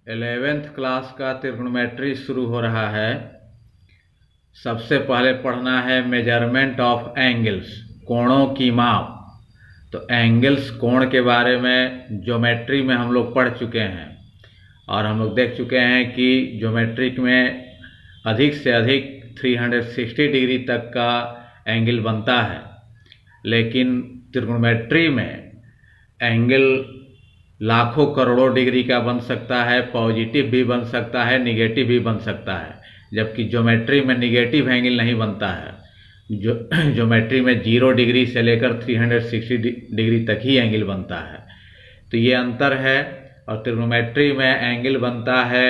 11th class का त्रिकोणोमेट्री शुरू हो रहा है। सबसे पहले पढ़ना है मेजरमेंट ऑफ एंगल्स, कोणों की माप। तो एंगल्स, कोण के बारे में ज्योमेट्री में हम लोग पढ़ चुके हैं और हम लोग देख चुके हैं कि ज्योमेट्रिक में अधिक से अधिक 360 डिग्री तक का एंगल बनता है, लेकिन त्रिकोणोमेट्री में एंगल लाखों करोड़ों डिग्री का बन सकता है, पॉजिटिव भी बन सकता है, निगेटिव भी बन सकता है, जबकि ज्योमेट्री में निगेटिव एंगल नहीं बनता है। ज्योमेट्री में 0 डिग्री से लेकर 360 डिग्री तक ही एंगल बनता है। तो ये अंतर है। और त्रिकोणोमेट्री में एंगल बनता है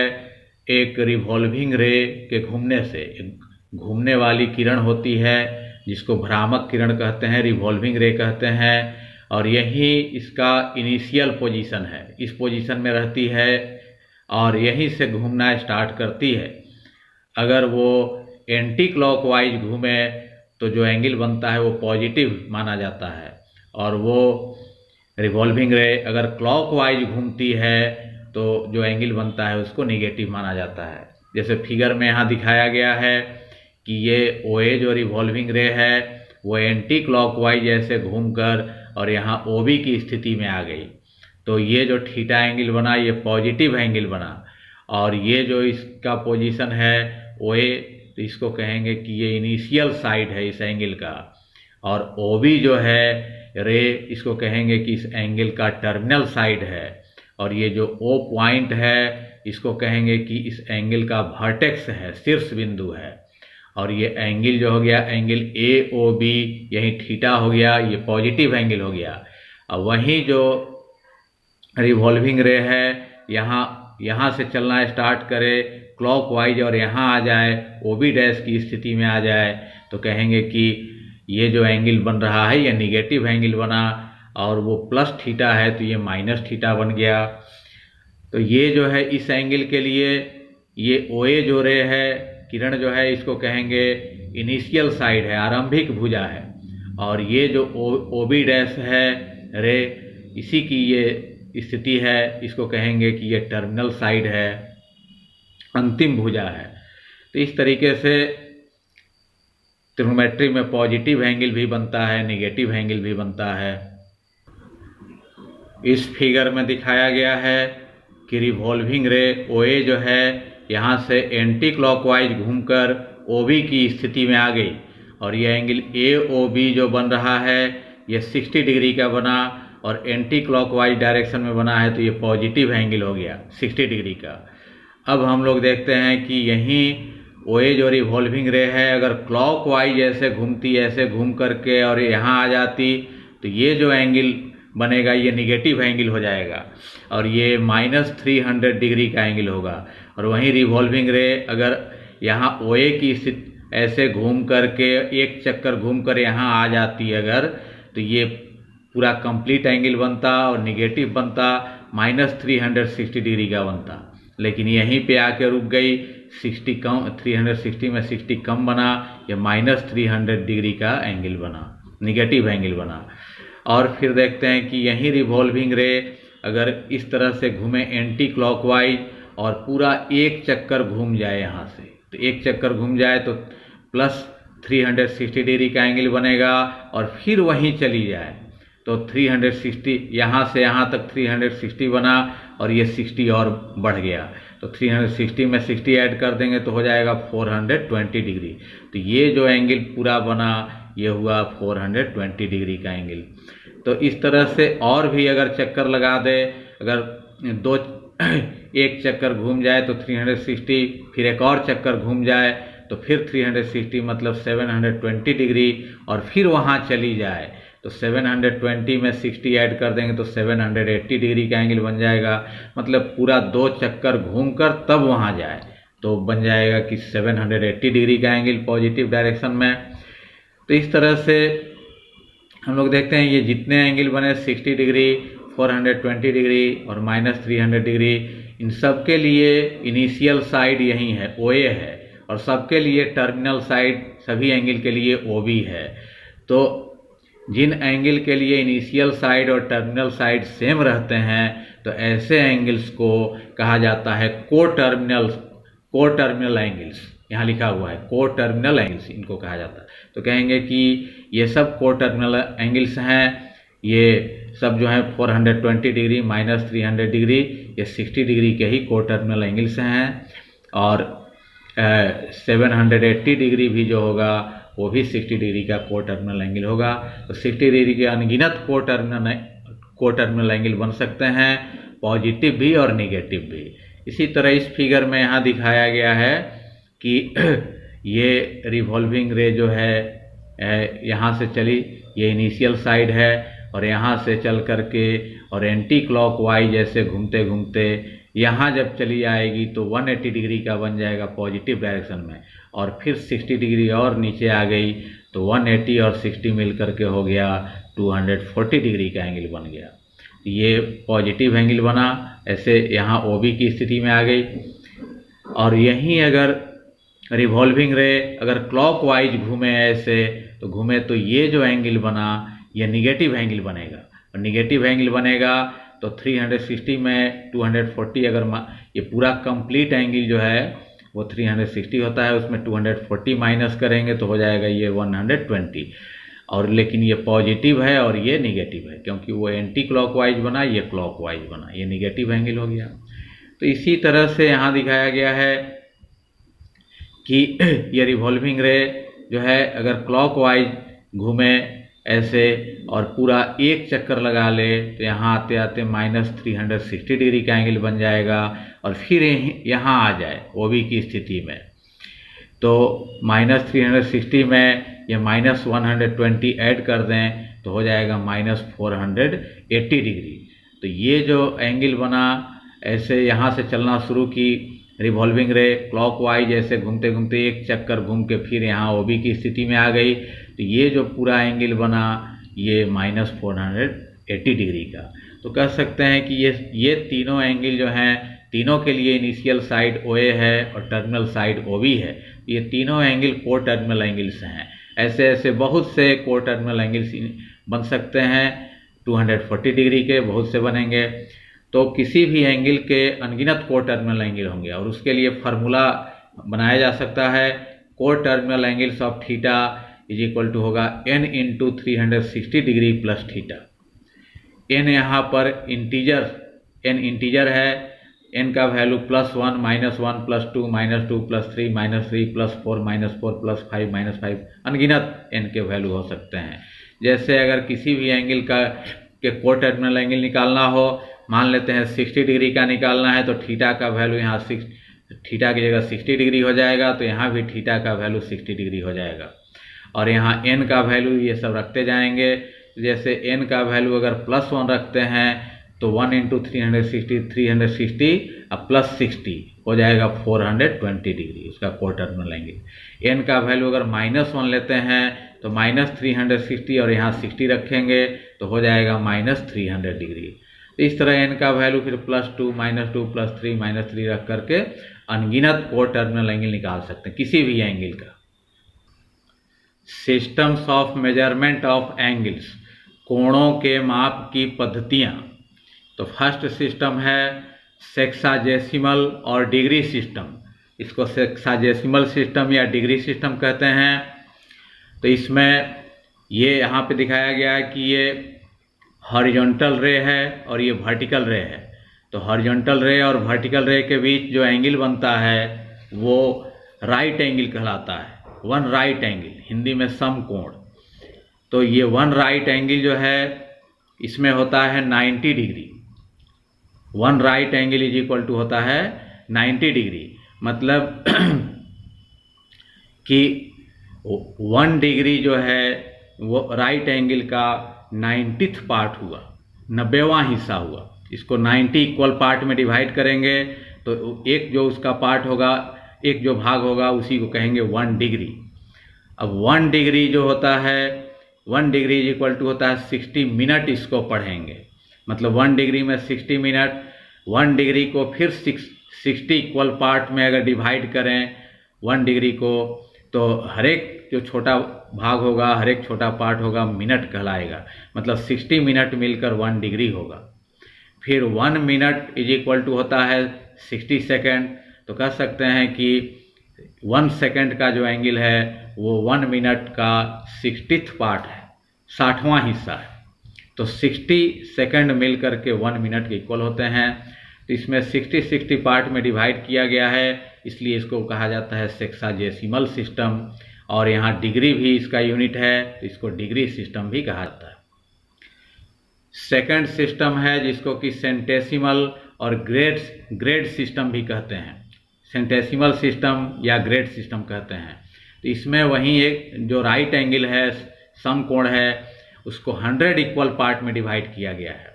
एक रिवॉल्विंग रे के घूमने से। घूमने वाली किरण होती है जिसको भ्रामक किरण कहते हैं, रिवॉल्विंग रे कहते हैं, और यही इसका इनिशियल पोजीशन है। इस पोजीशन में रहती है और यहीं से घूमना स्टार्ट करती है। अगर वो एंटी क्लॉकवाइज घूमे तो जो एंगल बनता है वो पॉजिटिव माना जाता है, और वो रिवॉल्विंग रे अगर क्लॉकवाइज घूमती है तो जो एंगल बनता है उसको नेगेटिव माना जाता है। जैसे फिगर में यहाँ दिखाया गया है कि ये OA जो रिवॉल्विंग रे है वो एंटी क्लॉकवाइज ऐसे घूमकर और यहाँ OB की स्थिति में आ गई, तो ये जो थीटा एंगल बना ये पॉजिटिव एंगल बना। और ये जो इसका पोजीशन है OA, तो इसको कहेंगे कि ये इनिशियल साइड है इस एंगल का, और OB जो है रे, इसको कहेंगे कि इस एंगल का टर्मिनल साइड है। और ये जो O पॉइंट है इसको कहेंगे कि इस एंगल का वर्टेक्स है, शीर्ष बिंदु है। और ये एंगल जो हो गया एंगल AOB, यही थीटा हो गया, ये पॉजिटिव एंगल हो गया। और वहीं जो रिवॉल्विंग रे है यहाँ से चलना स्टार्ट करे क्लॉकवाइज और यहाँ आ जाए OB डैश की स्थिति में आ जाए, तो कहेंगे कि ये जो एंगल बन रहा है ये निगेटिव एंगल बना, और वो प्लस थीटा है तो ये माइनस थीटा बन गया। तो ये जो है इस एंगल के लिए ये OA जो रे है, किरण जो है, इसको कहेंगे इनिशियल साइड है, आरंभिक भुजा है। और ये जो OB डैश है रे, इसी की ये स्थिति है, इसको कहेंगे कि ये टर्मिनल साइड है, अंतिम भुजा है। तो इस तरीके से त्रिकोणोमेट्री में पॉजिटिव एंगल भी बनता है, नेगेटिव एंगल भी बनता है। इस फिगर में दिखाया गया है कि रिवॉल्विंग रे OA जो है यहाँ से एंटी क्लॉकवाइज घूमकर OB की स्थिति में आ गई, और ये एंगल AOB जो बन रहा है ये 60 डिग्री का बना, और एंटी क्लॉकवाइज डायरेक्शन में बना है तो ये पॉजिटिव एंगल हो गया 60 डिग्री का। अब हम लोग देखते हैं कि यहीं OA जो रिवॉल्विंग रे है अगर क्लॉकवाइज ऐसे घूमती, ऐसे घूम करके और यहाँ आ जाती, तो ये जो एंगल बनेगा ये निगेटिव एंगल हो जाएगा, और ये -300 डिग्री का एंगल होगा। और वहीं रिवॉल्विंग रे अगर यहाँ OA की स्थिति ऐसे घूम करके एक चक्कर घूम कर यहाँ आ जाती अगर, तो ये पूरा कंप्लीट एंगल बनता और निगेटिव बनता, -360 डिग्री का बनता। लेकिन यहीं पे आके रुक गई, 60 कम, 360 में 60 कम बना, ये -300 डिग्री का एंगल बना, निगेटिव एंगल बना। और फिर देखते हैं कि यहीं रिवॉल्विंग रे अगर इस तरह से घूमे एंटी क्लॉकवाइज और पूरा एक चक्कर घूम जाए यहाँ से, तो एक चक्कर घूम जाए तो +360 डिग्री का एंगल बनेगा, और फिर वहीं चली जाए तो 360, यहाँ से यहाँ तक 360 बना, और ये 60 और बढ़ गया, तो 360 में 60 ऐड कर देंगे तो हो जाएगा 420 डिग्री। तो ये जो एंगल पूरा बना ये हुआ 420 डिग्री का एंगल। तो इस तरह से और भी अगर चक्कर लगा दे, अगर एक चक्कर घूम जाए तो 360, फिर एक और चक्कर घूम जाए तो फिर 360 मतलब 720 डिग्री, और फिर वहाँ चली जाए तो 720 में 60 ऐड कर देंगे तो 780 डिग्री का एंगल बन जाएगा। मतलब पूरा 2 चक्कर घूमकर तब वहाँ जाए तो बन जाएगा कि 780 डिग्री का एंगल पॉजिटिव डायरेक्शन में। तो इस तरह से हम लोग देखते हैं ये जितने एंगल बने 60 डिग्री, 420 डिग्री और -300 डिग्री, इन सब के लिए इनिशियल साइड यही है, OA है, और सबके लिए टर्मिनल साइड सभी एंगल के लिए OB है। तो जिन एंगल के लिए इनिशियल साइड और टर्मिनल साइड सेम रहते हैं तो ऐसे एंगल्स को कहा जाता है कोटर्मिनल एंगल्स। यहाँ लिखा हुआ है कोटर्मिनल एंगल्स, इनको कहा जाता है। तो कहेंगे कि ये सब कोटर्मिनल एंगल्स हैं। ये सब जो है 420 डिग्री माइनस 300 डिग्री, ये 60 डिग्री के ही कोटर्मिनल एंगल्स हैं। और 780 डिग्री भी जो होगा वो भी 60 डिग्री का कोटर्मिनल एंगल होगा। तो 60 डिग्री के अनगिनत कोटर्मिनल एंगल बन सकते हैं, पॉजिटिव भी और नेगेटिव भी। इसी तरह इस फिगर में यहाँ दिखाया गया है कि ये रिवॉल्विंग रे जो है यहाँ से चली, ये इनिशियल साइड है और यहाँ से चल करके और एंटी क्लॉकवाइज ऐसे घूमते घूमते यहाँ जब चली आएगी तो 180 डिग्री का बन जाएगा पॉजिटिव डायरेक्शन में, और फिर 60 डिग्री और नीचे आ गई तो 180 और 60 मिल करके हो गया 240 डिग्री का एंगल बन गया। ये पॉजिटिव एंगल बना, ऐसे यहाँ OB की स्थिति में आ गई। और यहीं अगर रिवॉल्विंग रे अगर क्लॉकवाइज घूमे ऐसे तो घूमे तो ये जो एंगल बना ये निगेटिव एंगल बनेगा, और निगेटिव एंगल बनेगा तो 360 में 240, अगर ये पूरा कंप्लीट एंगल जो है वो 360 होता है, उसमें 240 माइनस करेंगे तो हो जाएगा ये 120। और लेकिन ये पॉजिटिव है और ये निगेटिव है, क्योंकि वो एंटी क्लॉकवाइज बना, ये क्लॉकवाइज बना, ये निगेटिव एंगल हो गया। तो इसी तरह से यहाँ दिखाया गया है कि ये रिवॉल्विंग रे जो है अगर क्लॉकवाइज घूमे ऐसे और पूरा एक चक्कर लगा ले तो यहाँ आते आते माइनस 360 डिग्री का एंगल बन जाएगा, और फिर यहाँ आ जाए OB की स्थिति में तो माइनस 360 में ये माइनस 120 ऐड कर दें तो हो जाएगा माइनस 480 डिग्री। तो ये जो एंगल बना ऐसे यहाँ से चलना शुरू की रिवॉल्विंग रे क्लॉकवाइज ऐसे घूमते घूमते एक चक्कर घूम के फिर यहाँ OB की स्थिति में आ गई, तो ये जो पूरा एंगल बना ये माइनस 480 डिग्री का। तो कह सकते हैं कि ये तीनों एंगल जो हैं, तीनों के लिए इनिशियल साइड OA है और टर्मिनल साइड OB है। ये तीनों एंगल कोटर्मिनल एंगल्स हैं। ऐसे ऐसे बहुत से कोटर्मिनल एंगल्स बन सकते हैं, 240 डिग्री के बहुत से बनेंगे। तो किसी भी एंगल के अनगिनत कोटर्मिनल एंगल होंगे, और उसके लिए फार्मूला बनाया जा सकता है coterminal angles of theta is equal to होगा n into 360 degree plus theta. n यहाँ पर n इंटीजर है, n का वैल्यू +1 -1 +2 -2 +3 -3 +4 -4 +5 -5 अनगिनत n के वैल्यू हो सकते हैं। जैसे अगर किसी भी एंगल के कोटर्मिनल एंगल निकालना हो, मान लेते हैं 60 डिग्री का निकालना है तो थीटा का वैल्यू यहाँ थीटा की जगह 60 डिग्री हो जाएगा, तो यहाँ भी थीटा का वैल्यू 60 डिग्री हो जाएगा। और यहाँ n का वैल्यू ये सब रखते जाएंगे। जैसे n का वैल्यू अगर +1 रखते हैं तो 1 इंटू 360 अब +60 हो जाएगा 420 डिग्री उसका कोटर्मिनल एंगल। n का वैल्यू अगर -1 लेते हैं तो -360 और यहाँ 60 रखेंगे तो हो जाएगा -300 डिग्री। तो इस तरह n का वैल्यू फिर +2 -2 +3 -3 रख करके अनगिनत कोटर्मिनल एंगल निकाल सकते हैं किसी भी एंगल का। Systems of measurement of angles, कोणों के माप की पद्धतियाँ। तो फर्स्ट सिस्टम है सेक्साजेसिमल और डिग्री सिस्टम। इसको सेक्साजेसिमल सिस्टम या डिग्री सिस्टम कहते हैं। तो इसमें ये यहाँ पे दिखाया गया है कि ये हॉरिजॉन्टल रे है और ये वर्टिकल रे है। तो हॉरिजॉन्टल रे और वर्टिकल रे के बीच जो एंगल बनता है वो राइट एंगल कहलाता है, वन राइट एंगल, हिंदी में समकोण। तो ये वन राइट एंगल जो है इसमें होता है 90 degree. One right angle is equal to होता है 90 डिग्री, मतलब कि 1 डिग्री जो है वो राइट एंगल का 90th पार्ट हुआ, 90वां हिस्सा हुआ। इसको 90 इक्वल पार्ट में डिवाइड करेंगे तो एक जो उसका पार्ट होगा, एक जो भाग होगा उसी को कहेंगे 1 डिग्री। अब 1 डिग्री जो होता है 1 डिग्री इज इक्वल टू होता है 60 मिनट। इसको पढ़ेंगे मतलब 1 डिग्री में 60 मिनट। 1 डिग्री को फिर 60 इक्वल पार्ट में अगर डिवाइड करें 1 डिग्री को तो हर एक जो छोटा भाग होगा, हर एक छोटा पार्ट होगा, मिनट कहलाएगा। मतलब 60 मिनट मिलकर 1 डिग्री होगा। फिर 1 मिनट इज इक्वल टू होता है 60 सेकेंड। तो कह सकते हैं कि 1 सेकेंड का जो एंगल है वो 1 मिनट का 60th पार्ट है, 60वां हिस्सा है। तो 60 सेकेंड मिल करके 1 मिनट के इक्वल होते हैं। तो इसमें 60 पार्ट में डिवाइड किया गया है, इसलिए इसको कहा जाता है सेक्साजेसिमल सिस्टम। और यहाँ डिग्री भी इसका यूनिट है, तो इसको डिग्री सिस्टम भी कहा जाता है। सेकंड सिस्टम है जिसको कि सेंटेसिमल और ग्रेड सिस्टम भी कहते हैं। सेंटेसिमल सिस्टम या ग्रेड सिस्टम कहते हैं। तो इसमें वहीं एक जो राइट एंगल है, समकोण है, उसको 100 इक्वल पार्ट में डिवाइड किया गया है।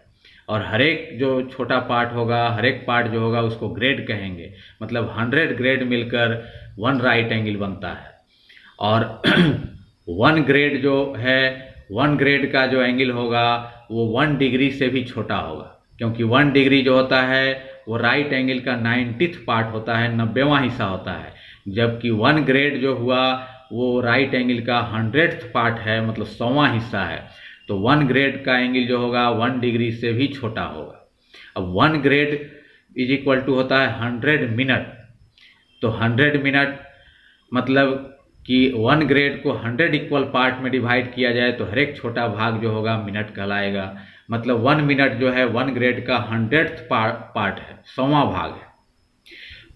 और हर एक जो छोटा पार्ट होगा, हर एक पार्ट जो होगा उसको ग्रेड कहेंगे। मतलब 100 ग्रेड मिलकर 1 राइट एंगल बनता है। और 1 ग्रेड जो है, 1 ग्रेड का जो एंगल होगा वो 1 डिग्री से भी छोटा होगा, क्योंकि 1 डिग्री जो होता है वो राइट एंगल का 90th पार्ट होता है, 90वां हिस्सा होता है। जबकि 1 ग्रेड जो हुआ वो राइट एंगल का 100th पार्ट है, मतलब 100वां हिस्सा है। तो 1 ग्रेड का एंगल जो होगा 1 डिग्री से भी छोटा होगा। अब 1 ग्रेड इज इक्वल टू होता है 100 मिनट। तो 100 मिनट मतलब कि 1 ग्रेड को 100 इक्वल पार्ट में डिवाइड किया जाए तो हर एक छोटा भाग जो होगा मिनट कहलाएगा। मतलब 1 मिनट जो है 1 ग्रेड का 100th पार्ट है, 100वां भाग है।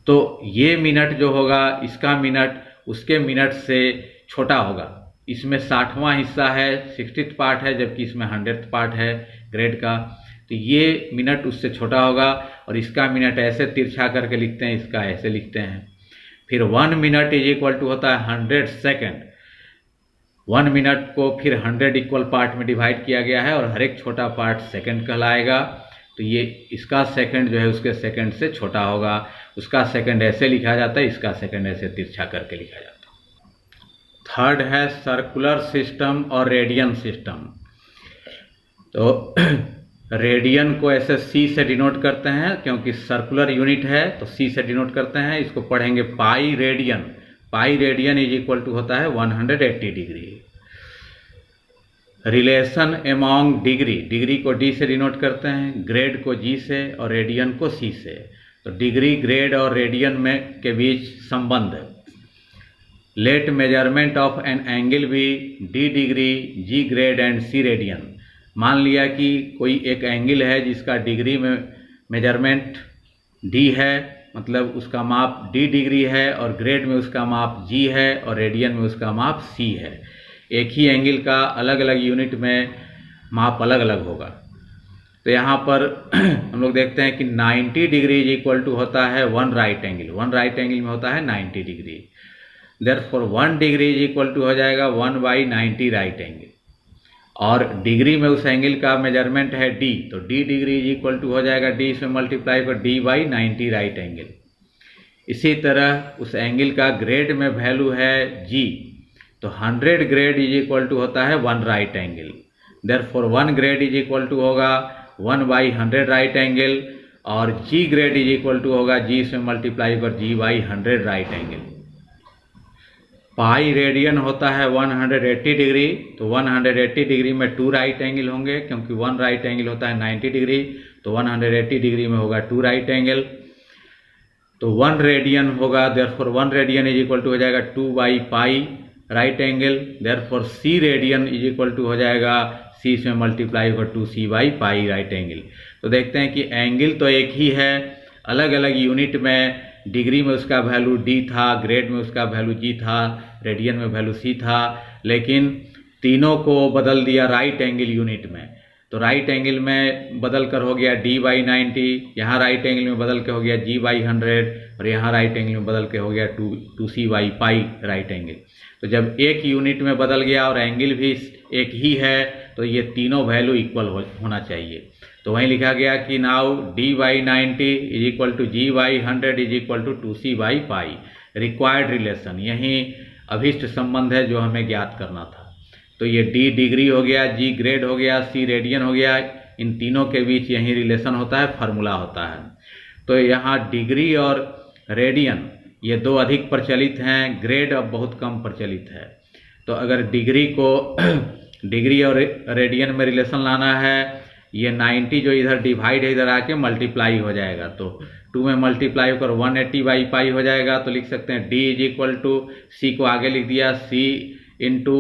तो ये मिनट जो होगा, इसका मिनट उसके मिनट से छोटा होगा। इसमें 60वां हिस्सा है, 60th पार्ट है, जबकि इसमें 100th पार्ट है ग्रेड का। तो ये मिनट उससे छोटा होगा। और इसका मिनट ऐसे तिरछा करके लिखते हैं, इसका ऐसे लिखते हैं। फिर 1 मिनट इज इक्वल टू होता है 100 सेकेंड। 1 मिनट को फिर 100 इक्वल पार्ट में डिवाइड किया गया है और हर एक छोटा पार्ट सेकंड कहलाएगा। तो ये इसका सेकंड जो है उसके सेकंड से छोटा होगा। उसका सेकंड ऐसे लिखा जाता है, इसका सेकंड ऐसे तिरछा करके लिखा जाता है। थर्ड है सर्कुलर सिस्टम और रेडियन सिस्टम। तो रेडियन को ऐसे सी से डिनोट करते हैं, क्योंकि सर्कुलर यूनिट है तो सी से डिनोट करते हैं। इसको पढ़ेंगे pi radian. Pi radian is equal to होता है 180 degree. Relation among degree, degree को डी से डिनोट करते हैं, ग्रेड को जी से और रेडियन को सी से। तो डिग्री, ग्रेड और रेडियन में के बीच संबंध। Let measurement of an angle be D degree, G grade and C radian. मान लिया कि कोई एक एंगल है जिसका डिग्री में मेजरमेंट डी है, मतलब उसका माप डी डिग्री है, और ग्रेड में उसका माप जी है और रेडियन में उसका माप सी है। एक ही एंगल का अलग अलग यूनिट में माप अलग अलग होगा। तो यहाँ पर हम लोग देखते हैं कि 90 डिग्री इज इक्वल टू होता है 1 राइट एंगल। 1 राइट एंगल में होता है 90 degree. Therefore 1 degree is equal to हो जाएगा 1/90 राइट एंगल। और डिग्री में उस एंगल का मेजरमेंट है डी, तो D degree is equal to हो जाएगा डी से मल्टीप्लाई कर d/90 राइट एंगल। इसी तरह उस एंगल का ग्रेड में वैल्यू है जी, तो 100 ग्रेड इज इक्वल टू होता है 1 right angle. Therefore 1 grade is equal to होगा 1/100 राइट एंगल, और G grade is equal to होगा जी से मल्टीप्लाई कर g/100 right angle. Pi radian होता है 180 डिग्री। तो 180 डिग्री में 2 राइट एंगल होंगे, क्योंकि 1 राइट एंगल होता है 90 डिग्री, तो 180 डिग्री में होगा 2 राइट एंगल। तो 1 रेडियन होगा, therefore 1 radian is equal to हो जाएगा 2/पाई right angle. Therefore c radian is equal to हो जाएगा सी से मल्टीप्लाई होगा 2c/पाई राइट एंगल। तो देखते हैं कि एंगल तो एक ही है, अलग अलग यूनिट में डिग्री में उसका वैल्यू डी था, ग्रेड में उसका वैल्यू जी था, रेडियन में वैल्यू सी था, लेकिन तीनों को बदल दिया राइट एंगल यूनिट में। तो राइट एंगल में बदल कर हो गया d/90, यहाँ राइट एंगल में बदल के हो गया g/100, और यहाँ राइट एंगल में बदल के हो गया 2c/पाई राइट एंगल। तो जब एक यूनिट में बदल गया और एंगल भी एक ही है, तो ये तीनों वैल्यू इक्वल होना चाहिए। तो वहीं लिखा गया कि now d/90 is equal to g/100 is equal to 2c/पाई। रिक्वायर्ड रिलेशन, यही अभिष्ट संबंध है जो हमें ज्ञात करना था। तो ये d डिग्री हो गया, g ग्रेड हो गया, c रेडियन हो गया, इन तीनों के बीच यही रिलेशन होता है, फार्मूला होता है। तो यहाँ डिग्री और रेडियन ये दो अधिक प्रचलित हैं, ग्रेड अब बहुत कम प्रचलित है। तो अगर डिग्री को डिग्री और रेडियन में रिलेशन लाना है, ये 90 जो इधर डिवाइड है इधर आके मल्टीप्लाई हो जाएगा, तो 2 में मल्टीप्लाई होकर 180/पाई हो जाएगा। तो लिख सकते हैं D = C को आगे लिख दिया, C इंटू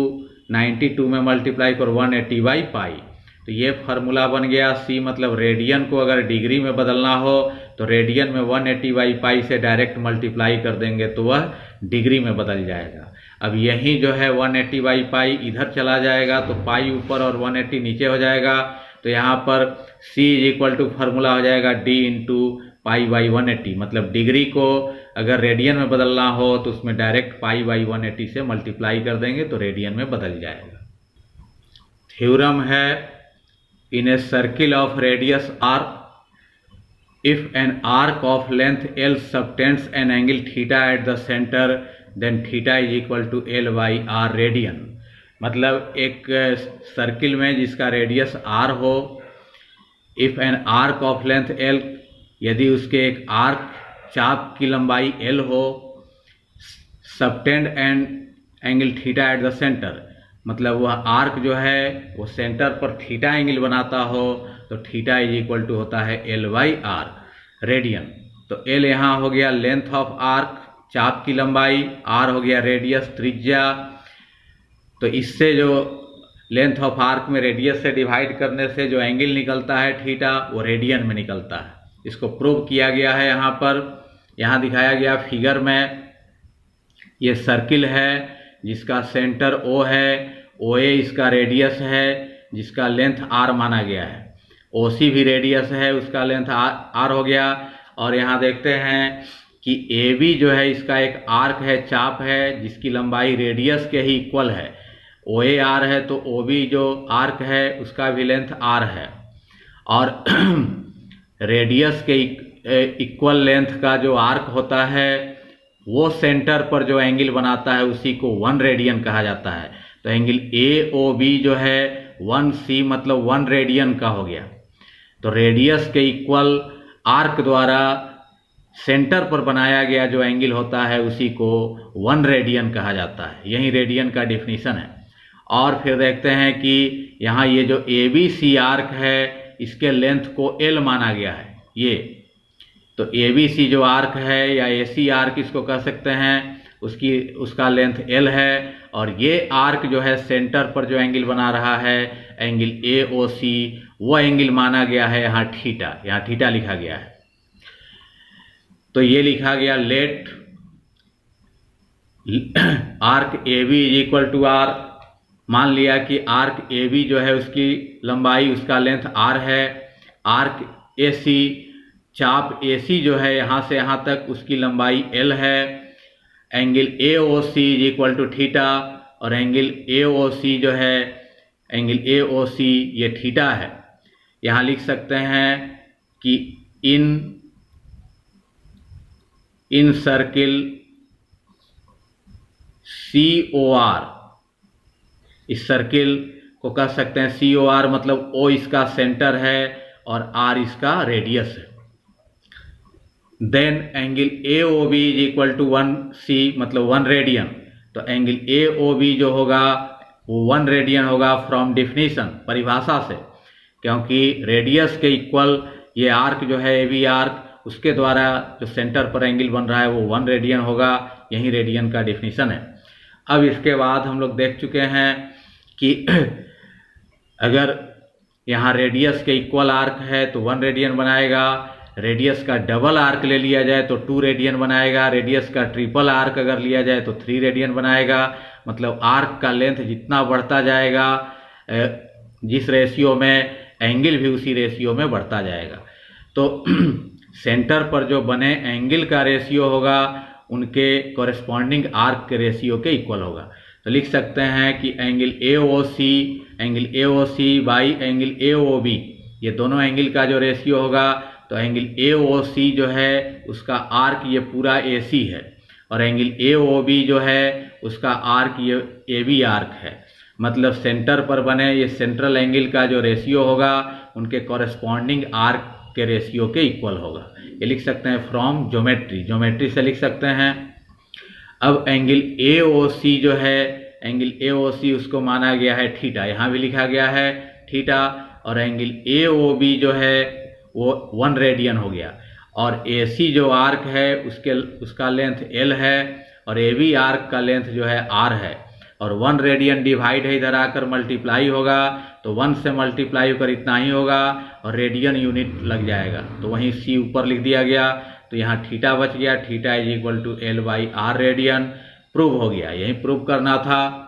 92 में मल्टीप्लाई कर 180/पाई। तो ये फार्मूला बन गया। C मतलब रेडियन को अगर डिग्री में बदलना हो तो रेडियन में 180/पाई से डायरेक्ट मल्टीप्लाई कर देंगे तो वह डिग्री में बदल जाएगा। अब यही जो है 180/पाई इधर चला जाएगा तो पाई ऊपर और 180 नीचे हो जाएगा। तो यहाँ पर C = फार्मूला हो जाएगा D × π/180, मतलब डिग्री को अगर रेडियन में बदलना हो तो उसमें डायरेक्ट π/180 से मल्टीप्लाई कर देंगे तो रेडियन में बदल जाएगा। थ्योरम है, in a circle of radius r, if an arc of length L subtends an angle theta at the center, then theta = L/r radian. मतलब एक सर्किल में जिसका रेडियस r हो, if an arc of length L, यदि उसके एक arc चाप की लंबाई L हो, subtend and angle theta at the centre, मतलब वह आर्क जो है वो सेंटर पर थीटा एंगल बनाता हो, तो थीटा = होता है L/r रेडियन। तो L यहाँ हो गया लेंथ ऑफ आर्क, चाप की लंबाई, R हो गया रेडियस, त्रिज्या। तो इससे जो लेंथ ऑफ आर्क में रेडियस से डिवाइड करने से जो एंगल निकलता है थीटा, वो रेडियन में निकलता है। इसको प्रूव किया गया है यहाँ पर, यहाँ दिखाया गया फिगर में। ये सर्किल है जिसका सेंटर O है, OA इसका रेडियस है जिसका लेंथ R माना गया है, OC भी रेडियस है उसका लेंथ R हो गया। और यहाँ देखते हैं कि AB जो है इसका एक आर्क है, चाप है जिसकी लंबाई रेडियस के ही इक्वल है। OA R है तो OB जो आर्क है उसका भी लेंथ R है, और रेडियस के इक्वल लेंथ का जो आर्क होता है वो सेंटर पर जो एंगल बनाता है उसी को 1 रेडियन कहा जाता है। तो एंगल AOB जो है 1C मतलब 1 रेडियन का हो गया। तो रेडियस के इक्वल आर्क द्वारा सेंटर पर बनाया गया जो एंगल होता है उसी को 1 रेडियन कहा जाता है। यही रेडियन का डिफिनीशन है। और फिर देखते हैं कि यहाँ ये जो ABC आर्क है इसके लेंथ को L माना गया है। ये तो ABC जो आर्क है या AC आर्क इसको कह सकते हैं, उसका लेंथ L है, और ये आर्क जो है सेंटर पर जो एंगल बना रहा है एंगल AOC, वो एंगल माना गया है यहाँ थीटा, यहाँ थीटा लिखा गया है। तो ये लिखा गया लेट आर्क AB = R। मान लिया कि आर्क AB जो है उसकी लंबाई, उसका लेंथ R है। आर्क AC, चाप AC जो है यहाँ से यहाँ तक उसकी लंबाई L है। एंगल AOC = थीटा, और एंगल AOC जो है एंगल AOC ये थीटा है। यहाँ लिख सकते हैं कि इन सर्किल COR, इस सर्किल को कह सकते हैं COR, मतलब O इसका सेंटर है और R इसका रेडियस है। देन एंगल AOB = 1C मतलब 1 रेडियन। तो एंगल AOB जो होगा वो 1 रेडियन होगा फ्रॉम डिफिनीशन, परिभाषा से, क्योंकि रेडियस के इक्वल ये आर्क जो है AB आर्क, उसके द्वारा जो सेंटर पर एंगल बन रहा है वो 1 रेडियन होगा। यही रेडियन का डिफिनीशन है। अब इसके बाद हम लोग देख चुके हैं कि अगर यहाँ रेडियस के इक्वल आर्क है तो 1 रेडियन बनाएगा, रेडियस का डबल आर्क ले लिया जाए तो 2 रेडियन बनाएगा, रेडियस का ट्रिपल आर्क अगर लिया जाए तो 3 रेडियन बनाएगा। मतलब आर्क का लेंथ जितना बढ़ता जाएगा, जिस रेशियो में, एंगल भी उसी रेशियो में बढ़ता जाएगा। तो सेंटर पर जो बने एंगल का रेशियो होगा उनके कॉरेस्पॉन्डिंग आर्क के रेशियो के इक्वल होगा। तो लिख सकते हैं कि angle AOC by angle AOB, ये दोनों एंगल का जो रेशियो होगा, तो एंगल AOC जो है उसका आर्क ये पूरा AC है, और एंगल AOB जो है उसका आर्क ये AB आर्क है। मतलब सेंटर पर बने ये सेंट्रल एंगल का जो रेशियो होगा उनके कॉरेस्पॉन्डिंग आर्क के रेशियो के इक्वल होगा। ये लिख सकते हैं फ्रॉम ज्योमेट्री, ज्योमेट्री से लिख सकते हैं। अब एंगल ए ओ सी जो है, एंगल ए ओ सी उसको माना गया है थीटा, यहाँ भी लिखा गया है थीटा, और एंगल ए ओ बी जो है वो 1 रेडियन हो गया, और ए सी जो आर्क है उसका लेंथ एल है, और ए बी आर्क का लेंथ जो है आर है, और 1 रेडियन डिवाइड है इधर आकर मल्टीप्लाई होगा, तो 1 से मल्टीप्लाई होकर इतना ही होगा, और रेडियन यूनिट लग जाएगा, तो वहीं सी ऊपर लिख दिया गया, तो यहाँ थीटा बच गया, theta is equal to L by R radian. Prove हो गया, यही प्रूव करना था।